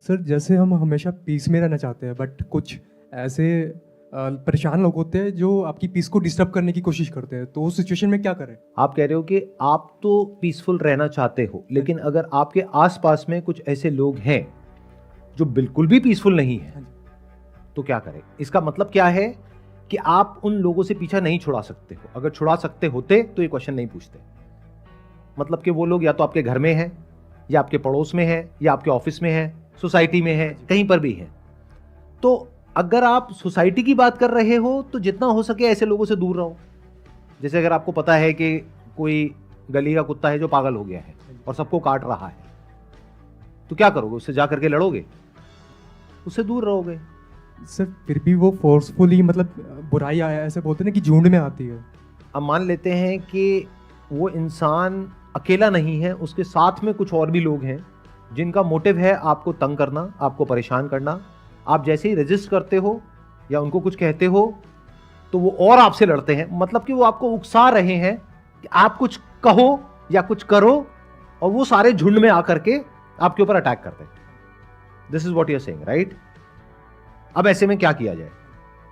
Sir जैसे हम हमेशा पीस में रहना चाहते हैं, बट कुछ ऐसे परेशान लोग होते हैं जो आपकी पीस को डिस्टर्ब करने की कोशिश करते हैं, तो उस सिचुएशन में क्या करें? आप कह रहे हो कि आप तो पीसफुल रहना चाहते हो, लेकिन अगर आपके आसपास में कुछ ऐसे लोग हैं जो बिल्कुल भी पीसफुल नहीं है, हाँ जी। तो क्या करें? इसका मतलब क्या है कि आप उन लोगों से पीछा नहीं छुड़ा सकते हो। अगर छुड़ा सकते होते तो ये क्वेश्चन नहीं पूछते। मतलब कि वो लोग या तो आपके घर में हैं, या आपके पड़ोस में हैं, या आपके ऑफिस में हैं, सोसाइटी में हैं, कहीं पर भी हैं। तो अगर आप सोसाइटी की बात कर रहे हो तो जितना हो सके ऐसे लोगों से दूर रहो। जैसे अगर आपको पता है कि कोई गली का कुत्ता है जो पागल हो गया है और सबको काट रहा है, तो क्या करोगे? उससे जा करके लड़ोगे? उससे दूर रहोगे। सर फिर भी वो फोर्सफुली, मतलब बुराई ऐसे बोलते हैं ना कि झुंड में आती है। अब मान लेते हैं कि वो इंसान अकेला नहीं है, उसके साथ में कुछ और भी लोग हैं जिनका मोटिव है आपको तंग करना, आपको परेशान करना। आप जैसे ही रेजिस्ट करते हो या उनको कुछ कहते हो तो वो और आपसे लड़ते हैं। मतलब कि वो आपको उकसा रहे हैं कि आप कुछ कहो या कुछ करो, और वो सारे झुंड में आकर के आपके ऊपर अटैक करते हैं। This is what you are saying, right? अब ऐसे में क्या किया जाए?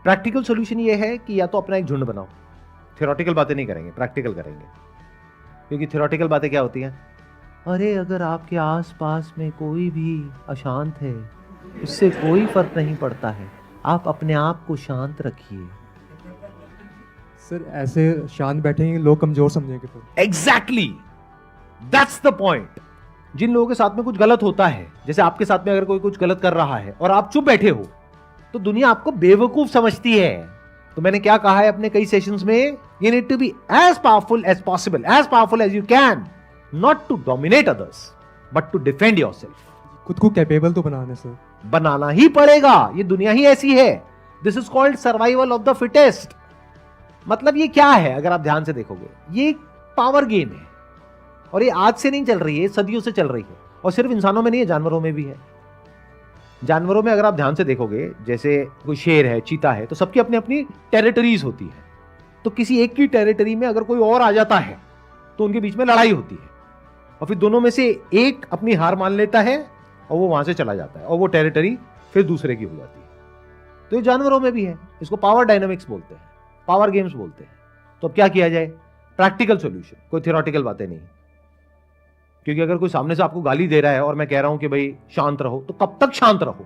प्रैक्टिकल सॉल्यूशन ये है कि या तो अपना एक झुंड बनाओ। थ्योरेटिकल बातें नहीं करेंगे, प्रैक्टिकल करेंगे। क्योंकि थ्योरेटिकल बातें क्या होती हैं? अरे अगर आपके आसपास में कोई भी अशांत है, उससे कोई फर्क नहीं पड़ता है, आप अपने आप को शांत रखिए। सर ऐसे शांत बैठेंगे लोग कमजोर समझेंगे फिर। Exactly, that's the point. जिन लोगों के साथ में कुछ गलत होता है, जैसे आपके साथ में अगर कोई कुछ गलत कर रहा है और आप चुप बैठे हो, तो दुनिया आपको बेवकूफ समझती है। तो मैंने क्या कहा है अपने कई सेशंस में, you need to be as powerful as possible, as powerful as you can, not to dominate others but to defend yourself. खुद को कैपेबल तो बनाने सर। बनाना ही पड़ेगा, ये दुनिया ही ऐसी है। This is called survival of the fittest. मतलब ये क्या है? अगर आप ध्यान से देखोगे, ये एक पावर गेम है, और ये आज से नहीं चल रही है, सदियों से चल रही है। और सिर्फ इंसानों में नहीं है, जानवरों में भी है। जानवरों में अगर आप ध्यान से देखोगे, जैसे कोई शेर है, चीता है, तो सबकी अपनी अपनी टेरिटरीज होती है। तो किसी एक की टेरिटरी में अगर कोई और आ जाता है तो उनके बीच में लड़ाई होती है, और फिर दोनों में से एक अपनी हार मान लेता है और वो वहां से चला जाता है, और वो टेरिटरी फिर दूसरे की हो जाती है। तो ये जानवरों में भी है। इसको पावर डायनामिक्स बोलते हैं, पावर गेम्स बोलते हैं। तो अब क्या किया जाए? प्रैक्टिकल सॉल्यूशन, कोई थ्योरेटिकल बातें नहीं। क्योंकि अगर कोई सामने से आपको गाली दे रहा है और मैं कह रहा हूं कि भाई शांत रहो, तो कब तक शांत रहो?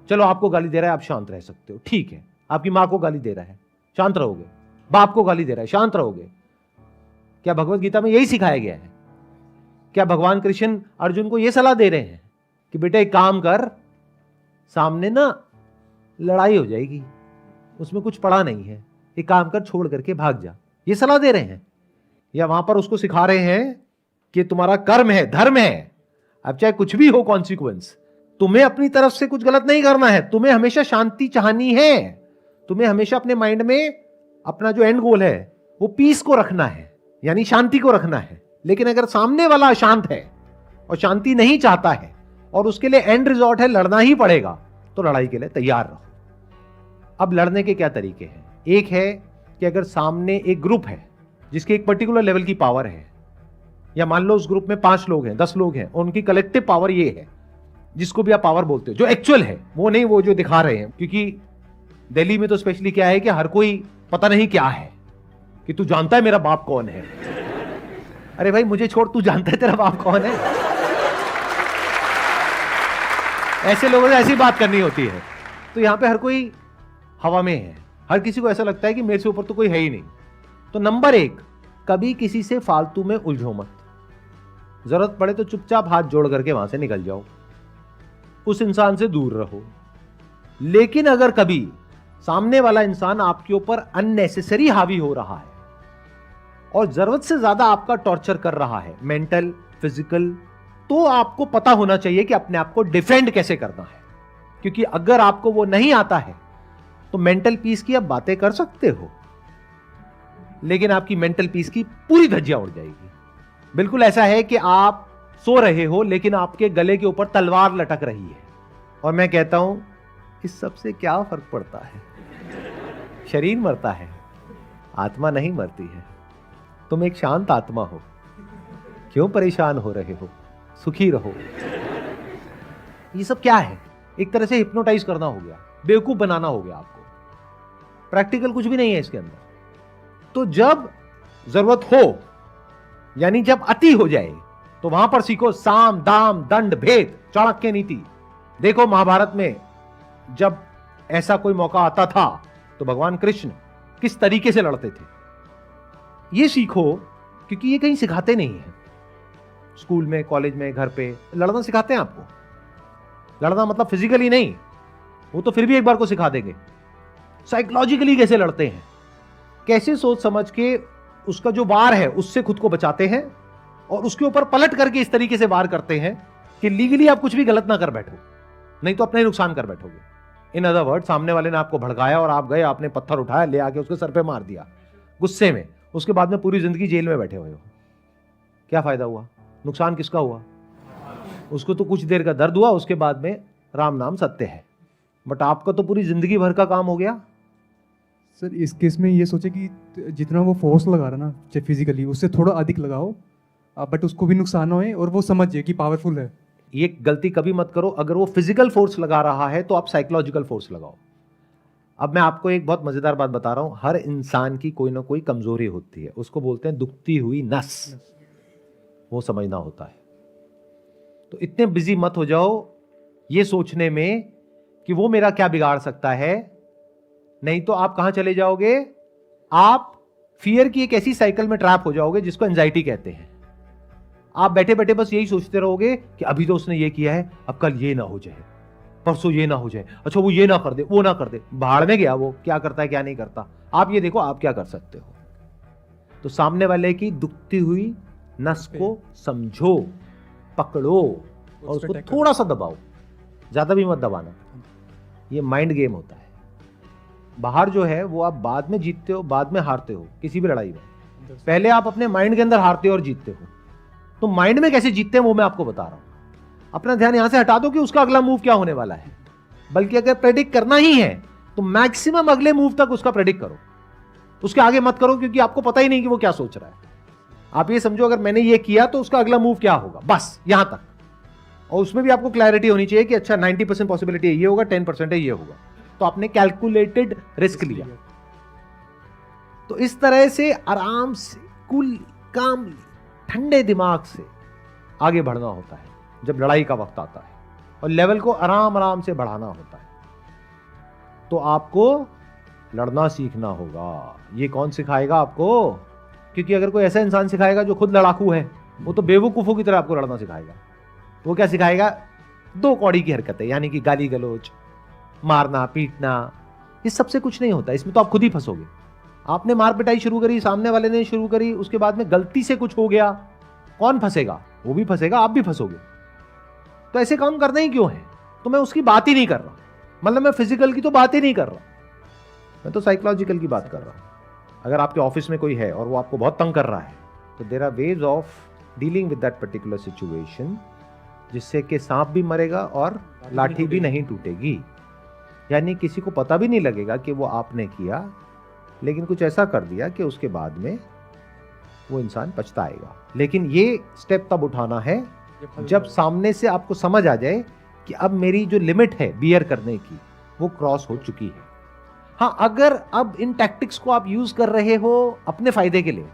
चलो आपको गाली दे रहा है, आप शांत रह सकते हो, ठीक है। आपकी मां को गाली दे रहा है, शांत रहोगे? बाप को गाली दे रहा है, शांत रहोगे? क्या भगवत गीता में यही सिखाया गया है? क्या भगवान कृष्ण अर्जुन को यह सलाह दे रहे हैं कि बेटा एक काम कर, सामने ना लड़ाई हो जाएगी, उसमें कुछ पड़ा नहीं है, एक काम कर, छोड़ करके भाग जा? ये सलाह दे रहे हैं? या वहां पर उसको सिखा रहे हैं कि तुम्हारा कर्म है, धर्म है, अब चाहे कुछ भी हो कॉन्सिक्वेंस, तुम्हें अपनी तरफ से कुछ गलत नहीं करना है, तुम्हें हमेशा शांति चाहनी है, तुम्हें हमेशा अपने माइंड में अपना जो एंड गोल है वो पीस को रखना है, यानी शांति को रखना है। लेकिन अगर सामने वाला अशांत है और शांति नहीं चाहता है और उसके लिए एंड रिजॉर्ट है लड़ना ही पड़ेगा, तो लड़ाई के लिए तैयार रहो। अब लड़ने के क्या तरीके हैं? एक है कि अगर सामने एक ग्रुप है जिसके एक पर्टिकुलर लेवल की पावर है, या मान लो उस ग्रुप में 5 लोग हैं, 10 लोग हैं, उनकी कलेक्टिव पावर ये है, जिसको भी आप पावर बोलते हो, जो एक्चुअल है, वो नहीं वो जो दिखा रहे हैं। क्योंकि दिल्ली में तो स्पेशली क्या है कि हर कोई पता नहीं क्या है, कि तू जानता है मेरा बाप कौन है? अरे भाई मुझे छोड़, तू जानता है तेरा बाप कौन है? ऐसे लोगों से ऐसी बात करनी होती है। तो यहां पे हर कोई हवा में है, हर किसी को ऐसा लगता है कि मेरे से ऊपर तो कोई है ही नहीं। तो नंबर 1, कभी किसी से फालतू में उलझो मत। जरूरत पड़े तो चुपचाप हाथ जोड़ करके वहां से निकल जाओ, उस इंसान से दूर रहो। लेकिन अगर कभी सामने वाला इंसान आपके ऊपर अननेसेसरी हावी हो रहा है और जरूरत से ज्यादा आपका टॉर्चर कर रहा है, मेंटल, फिजिकल, तो आपको पता होना चाहिए कि अपने आप को डिफेंड कैसे करना है। क्योंकि अगर आपको वो नहीं आता है तो मेंटल पीस की आप बातें कर सकते हो, लेकिन आपकी मेंटल पीस की पूरी धज्जियां उड़ जाएगी। बिल्कुल ऐसा है कि आप सो रहे हो लेकिन आपके गले के ऊपर तलवार लटक रही है, और मैं कहता हूं इस सब से क्या फर्क पड़ता है? शरीर मरता है, आत्मा नहीं मरती है। तुम एक शांत आत्मा हो, क्यों परेशान हो रहे हो? सुखी रहो। ये सब क्या है? एक तरह से हिप्नोटाइज करना हो गया, बेवकूफ बनाना हो गया आपको। प्रैक्टिकल कुछ भी नहीं है इसके अंदर। तो जब जरूरत हो, यानी जब अति हो जाए, तो वहां पर सीखो साम दाम दंड भेद चाणक्य नीति। देखो महाभारत में जब ऐसा कोई मौका आता था तो भगवान कृष्ण किस तरीके से लड़ते थे, ये सीखो, क्योंकि ये कहीं सिखाते नहीं है। स्कूल में, कॉलेज में, घर पे लड़ना सिखाते हैं आपको। लड़ना मतलब फिजिकली नहीं, वो तो फिर भी एक बार को सिखा देंगे। साइकोलॉजिकली कैसे लड़ते हैं, कैसे सोच समझ के उसका जो वार है उससे खुद को बचाते हैं, और उसके ऊपर पलट करके इस तरीके से वार करते हैं कि लीगली आप कुछ भी गलत ना कर बैठो, नहीं तो अपना ही नुकसान कर बैठोगे। इन अदर वर्ड, सामने वाले ने आपको भड़काया और आप गए, आपने पत्थर उठाया, ले आके उसके सर पे मार दिया गुस्से में, उसके बाद में पूरी जिंदगी जेल में बैठे हुए हो। क्या फायदा हुआ? नुकसान किसका हुआ? उसको तो कुछ देर का दर्द हुआ, उसके बाद में राम नाम सत्य है, बट आपका तो पूरी जिंदगी भर का काम हो गया। सर इस केस में ये सोचे कि जितना वो फोर्स लगा रहा ना, चाहे फिजिकली, उससे थोड़ा अधिक लगाओ, बट उसको भी नुकसान होए और वो समझे कि पावरफुल है। ये गलती कभी मत करो। अगर वो फिजिकल फोर्स लगा रहा है तो आप साइकोलॉजिकल फोर्स लगाओ। अब मैं आपको एक बहुत मजेदार बात बता रहा हूं, हर इंसान की कोई ना कोई कमजोरी होती है, उसको बोलते हैं दुखती हुई नस, वो समझना होता है। तो इतने बिजी मत हो जाओ ये सोचने में कि वो मेरा क्या बिगाड़ सकता है, नहीं तो आप कहां चले जाओगे? आप फियर की एक ऐसी साइकिल में ट्रैप हो जाओगे जिसको एंजाइटी कहते हैं। आप बैठे बैठे बस यही सोचते रहोगे कि अभी तो उसने ये किया है, अब कल ये ना हो जाए, परसों ये ना हो जाए, अच्छा वो ये ना कर दे, वो ना कर दे। भाड़ में गया वो, क्या करता है क्या नहीं करता। आप ये देखो आप क्या कर सकते हो। तो सामने वाले की दुखती हुई नस को समझो, पकड़ो और उसको थोड़ा सा दबाओ, ज्यादा भी मत दबाना। ये माइंड गेम होता है। बाहर जो है वो आप बाद में जीतते हो, बाद में हारते हो किसी भी लड़ाई में। पहले आप अपने माइंड के अंदर हारते हो और जीतते हो। तो माइंड में कैसे जीतते हैं वो मैं आपको बता रहा हूं। अपना ध्यान यहां से हटा दो कि उसका अगला मूव क्या होने वाला है, बल्कि अगर प्रेडिक्ट करना ही है तो मैक्सिमम अगले मूव तक उसका प्रेडिक्ट करो, उसके आगे मत करो, क्योंकि आपको पता ही नहीं कि वो क्या सोच रहा है। आप ये समझो अगर मैंने ये किया तो उसका अगला मूव क्या होगा, बस यहां तक। और उसमें भी आपको क्लैरिटी होनी चाहिए कि अच्छा 90% पॉसिबिलिटी ये होगा, 10% है ये होगा, तो आपने कैलकुलेटेड रिस्क लिया। तो इस तरह से आराम से, कूल, काम, ठंडे दिमाग से आगे बढ़ना होता है जब लड़ाई का वक्त आता है, और लेवल को आराम आराम से बढ़ाना होता है। तो आपको लड़ना सीखना होगा। ये कौन सिखाएगा आपको? क्योंकि अगर कोई ऐसा इंसान सिखाएगा जो खुद लड़ाकू है, वो तो बेवकूफों की तरह आपको लड़ना सिखाएगा। वो क्या सिखाएगा? दो कौड़ी की हरकतें, यानी कि गाली गलौज, मारना पीटना। इस सबसे कुछ नहीं होता, इसमें तो आप खुद ही फंसोगे। आपने मार पिटाई शुरू करी, सामने वाले ने शुरू करी, उसके बाद में गलती से कुछ हो गया, कौन फंसेगा? वो भी फंसेगा, आप भी फंसोगे। तो ऐसे काम करना ही क्यों है? तो मैं उसकी बात ही नहीं कर रहा, मतलब मैं फिजिकल की तो बात ही नहीं कर रहा, मैं तो साइकोलॉजिकल की बात कर रहा हूं। अगर आपके ऑफिस में कोई है और वो आपको बहुत तंग कर रहा है, तो there are ways of dealing with that particular situation, जिससे कि सांप भी मरेगा और लाठी भी नहीं टूटेगी। यानी किसी को पता भी नहीं लगेगा कि वो आपने किया, लेकिन कुछ ऐसा कर दिया कि उसके बाद में वो इंसान पछताएगा। लेकिन ये स्टेप तब उठाना है जब सामने से आपको समझ आ जाए कि अब मेरी जो लिमिट है बियर करने की वो क्रॉस हो चुकी है। हाँ, अगर अब इन टैक्टिक्स को आप यूज कर रहे हो अपने फायदे के लिए,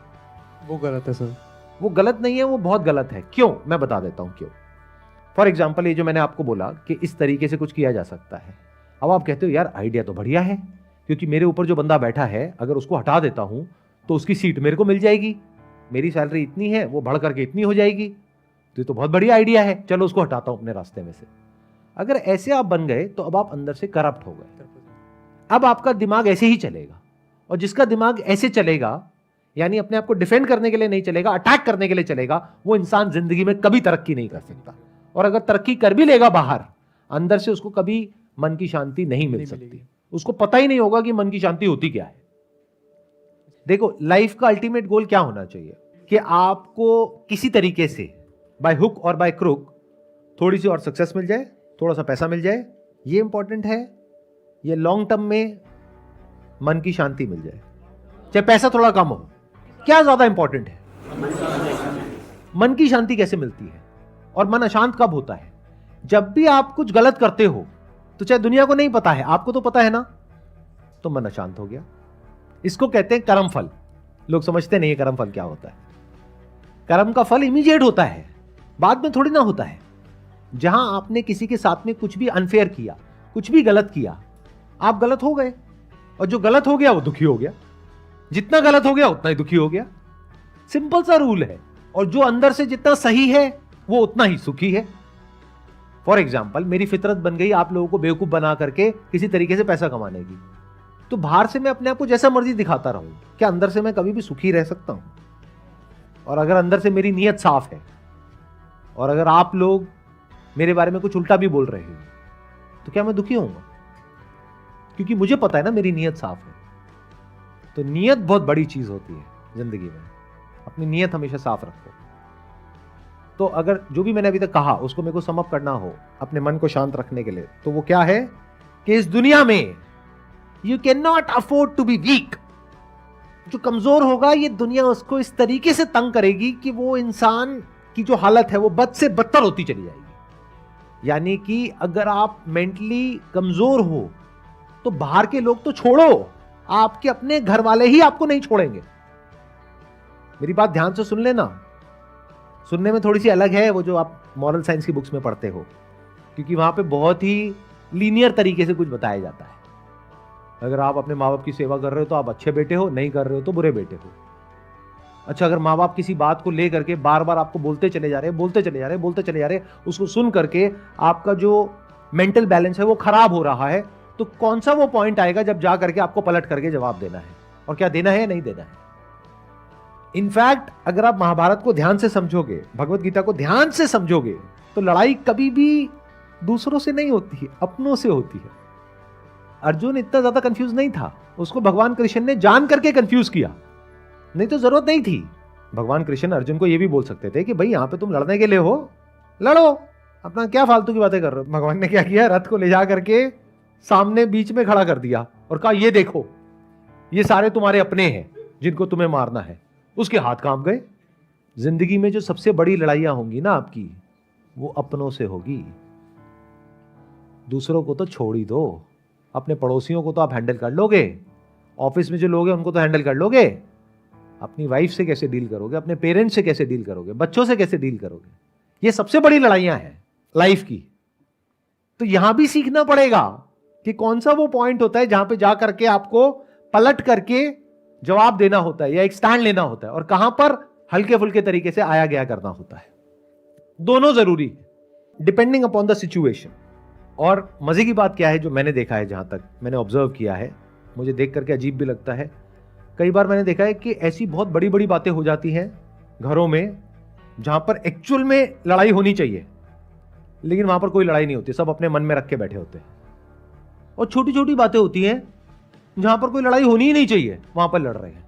वो गलत है सर। वो गलत नहीं है, वो बहुत गलत है। क्यों? मैं बता देता हूं क्यों। फॉर एग्जाम्पल, ये जो मैंने आपको बोला कि इस तरीके से कुछ किया जा सकता है, अब आप कहते हो यार आइडिया तो बढ़िया है, क्योंकि मेरे ऊपर जो बंदा बैठा है अगर उसको हटा देता हूं तो उसकी सीट मेरे को मिल जाएगी, मेरी सैलरी इतनी है, वो बढ़ करके इतनी हो जाएगी, तो ये तो बहुत बढ़िया आइडिया है, चलो उसको हटाता हूं अपने रास्ते में से। अगर ऐसे आप बन गए तो अब आप अंदर से करप्ट हो गए। अब आपका दिमाग ऐसे ही चलेगा, और जिसका दिमाग ऐसे चलेगा, यानी अपने आप को डिफेंड करने के लिए नहीं चलेगा, अटैक करने के लिए चलेगा, वो इंसान जिंदगी में कभी तरक्की नहीं कर सकता। और अगर तरक्की कर भी लेगा बाहर, अंदर से उसको कभी मन की शांति नहीं मिल सकती। उसको पता ही नहीं होगा कि मन की शांति होती क्या है। देखो, लाइफ का अल्टीमेट गोल क्या होना चाहिए कि आपको किसी तरीके से बाय हुक और बाय क्रुक थोड़ी सी और सक्सेस मिल जाए, थोड़ा सा पैसा मिल जाए, ये इंपॉर्टेंट है। ये लॉन्ग टर्म में मन की शांति मिल जाए, चाहे पैसा थोड़ा कम हो, क्या ज्यादा इंपॉर्टेंट है? मन की शांति कैसे मिलती है? और मन अशांत कब होता है? जब भी आप कुछ गलत करते हो तो चाहे दुनिया को नहीं पता है, आपको तो पता है ना, तो मन अशांत हो गया। इसको कहते हैं कर्म फल। लोग समझते नहीं है कर्म फल क्या होता है। कर्म का फल इमीडिएट होता है, बाद में थोड़ी ना होता है। जहां आपने किसी के साथ में कुछ भी अनफेयर किया, कुछ भी गलत किया, आप गलत हो गए, और जो गलत हो गया वो दुखी हो गया। जितना गलत हो गया उतना ही दुखी हो गया। सिंपल सा रूल है। और जो अंदर से जितना सही है वो उतना ही सुखी है। फॉर एग्जाम्पल, मेरी फितरत बन गई आप लोगों को बेवकूफ बना करके किसी तरीके से पैसा कमाने की, तो बाहर से मैं अपने आप को जैसा मर्जी दिखाता रहूं, क्या अंदर से मैं कभी भी सुखी रह सकता हूं? और अगर अंदर से मेरी नीयत साफ है, और अगर आप लोग मेरे बारे में कुछ उल्टा भी बोल रहे हो, तो क्या मैं दुखी होऊंगा? क्योंकि मुझे पता है ना मेरी नीयत साफ है। तो नीयत बहुत बड़ी चीज होती है जिंदगी में। अपनी नीयत हमेशा साफ रखो। तो अगर जो भी मैंने अभी तक कहा उसको मेरे को सम अप करना हो अपने मन को शांत रखने के लिए, तो वो क्या है कि इस दुनिया में you can not afford to be weak. जो कमजोर होगा ये दुनिया उसको इस तरीके से तंग करेगी कि वो इंसान की जो हालत है वो बद से बदतर होती चली जाएगी। यानी कि अगर आप मेंटली कमजोर हो तो बाहर के लोग तो छोड़ो, आपके अपने घर वाले ही आपको नहीं छोड़ेंगे। मेरी बात ध्यान से सुन लेना। सुनने में थोड़ी सी अलग है वो जो आप मॉरल साइंस की बुक्स में पढ़ते हो, क्योंकि वहां पे बहुत ही लीनियर तरीके से कुछ बताया जाता है। अगर आप अपने माँ बाप की सेवा कर रहे हो तो आप अच्छे बेटे हो, नहीं कर रहे हो तो बुरे बेटे हो। अच्छा, अगर माँ बाप किसी बात को लेकर के बार बार आपको बोलते चले जा रहे, उसको सुन करके आपका जो मेंटल बैलेंस है वो खराब हो रहा है, तो कौन सा वो पॉइंट आएगा जब जा करके आपको पलट करके जवाब देना है, और क्या देना है नहीं देना है। इनफैक्ट अगर आप महाभारत को ध्यान से समझोगे, भगवत गीता को ध्यान से समझोगे, तो लड़ाई कभी भी दूसरों से नहीं होती है, अपनों से होती है। अर्जुन इतना ज्यादा कंफ्यूज नहीं था, उसको भगवान कृष्ण ने जान करके कंफ्यूज किया, नहीं तो जरूरत नहीं थी। भगवान कृष्ण अर्जुन को यह भी बोल सकते थे कि भाई यहां पे तुम लड़ने के लिए हो, लड़ो, अपना क्या फालतू की बातें कर रहे हो। भगवान ने क्या किया, रथ को ले जा करके सामने बीच में खड़ा कर दिया और कहा ये देखो ये सारे तुम्हारे अपने हैं जिनको तुम्हें मारना है। उसके हाथ कांप गए। जिंदगी में जो सबसे बड़ी लड़ाइयां होंगी ना आपकी, वो अपनों से होगी। दूसरों को तो छोड़ ही दो, अपने पड़ोसियों को तो आप हैंडल कर लोगे, ऑफिस में जो लोग हैं उनको तो हैंडल कर लोगे, अपनी वाइफ से कैसे डील करोगे, अपने पेरेंट्स से कैसे डील करोगे, बच्चों से कैसे डील करोगे, ये सबसे बड़ी लड़ाइयां हैं लाइफ की। तो यहां भी सीखना पड़ेगा कि कौन सा वो पॉइंट होता है जहां पे जा करके आपको पलट करके जवाब देना होता है या एक स्टैंड लेना होता है, और कहां पर हल्के फुल्के तरीके से आया गया करना होता है। दोनों जरूरी है डिपेंडिंग अपॉन द सिचुएशन। और मजे की बात क्या है, जो मैंने देखा है, जहां तक मैंने ऑब्जर्व किया है, मुझे देख करके अजीब भी लगता है। कई बार मैंने देखा है कि ऐसी बहुत बड़ी बड़ी बातें हो जाती हैं घरों में जहां पर एक्चुअल में लड़ाई होनी चाहिए, लेकिन वहां पर कोई लड़ाई नहीं होती, सब अपने मन में रख के बैठे होते हैं। और छोटी छोटी बातें होती हैं जहां पर कोई लड़ाई होनी ही नहीं चाहिए, वहां पर लड़ रहे हैं।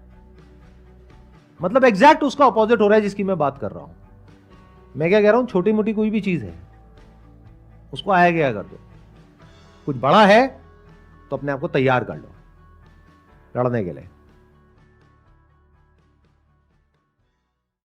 मतलब एग्जैक्ट उसका ऑपोजिट हो रहा है जिसकी मैं बात कर रहा हूं। मैं क्या कह रहा हूं, छोटी मोटी कोई भी चीज है उसको आया गया कर दो, कुछ बड़ा है तो अपने आप को तैयार कर लो लड़ने के लिए।